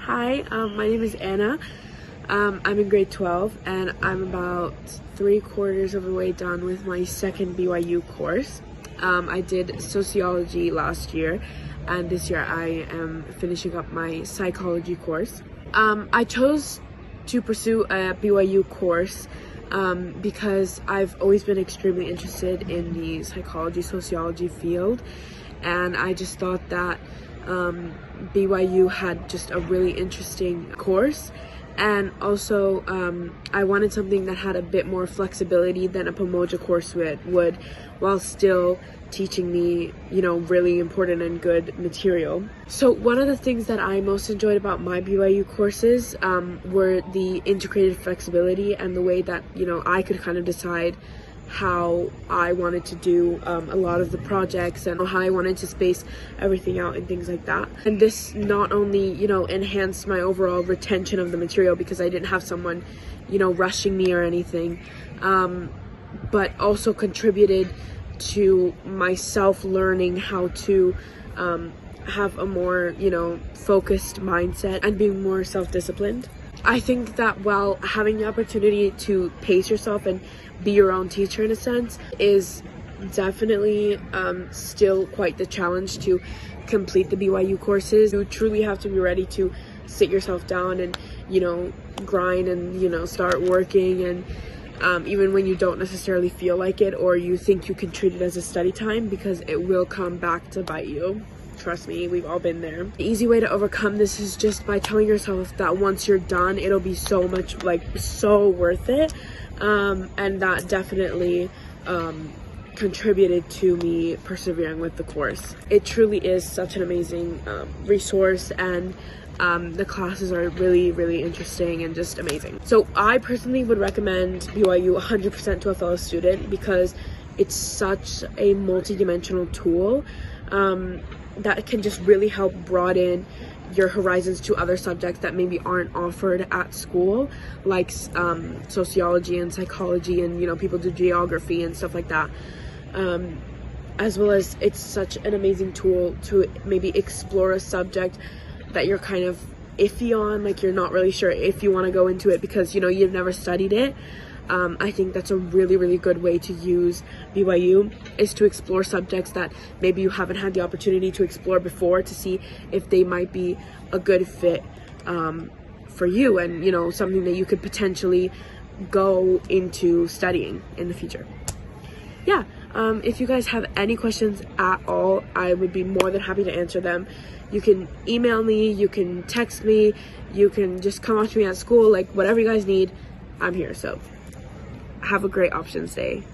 Hi, my name is Anna. I'm in grade 12 and I'm about 3/4 of the way done with my second BYU course. I did sociology last year and this year I am finishing up my psychology course. I chose to pursue a BYU course because I've always been extremely interested in the psychology, sociology field, and I just thought that BYU had just a really interesting course, and also I wanted something that had a bit more flexibility than a Pamoja course would while still teaching me, really important and good material. So one of the things that I most enjoyed about my BYU courses were the integrated flexibility and the way that, I could kind of decide how I wanted to do a lot of the projects and how I wanted to space everything out and things like that. And this not only, enhanced my overall retention of the material because I didn't have someone, rushing me or anything, but also contributed to myself learning how to have a more, focused mindset and being more self-disciplined. I think that while having the opportunity to pace yourself and be your own teacher in a sense is definitely still quite the challenge to complete the BYU courses. You truly have to be ready to sit yourself down and, grind and, start working, and even when you don't necessarily feel like it or you think you can treat it as a study time, because it will come back to bite you. Trust me, we've all been there. The easy way to overcome this is just by telling yourself that once you're done, it'll be so much, so worth it. And that definitely contributed to me persevering with the course. It truly is such an amazing resource, and the classes are really, really interesting and just amazing. So I personally would recommend BYU 100% to a fellow student because it's such a multi-dimensional tool that can just really help broaden your horizons to other subjects that maybe aren't offered at school, like sociology and psychology, and people do geography and stuff like that. As well as it's such an amazing tool to maybe explore a subject that you're kind of iffy on, like you're not really sure if you want to go into it because you've never studied it. I think that's a really, really good way to use BYU, is to explore subjects that maybe you haven't had the opportunity to explore before, to see if they might be a good fit for you and, something that you could potentially go into studying in the future. Yeah, if you guys have any questions at all, I would be more than happy to answer them. You can email me, you can text me, you can just come up to me at school, whatever you guys need, I'm here. So have a great options day.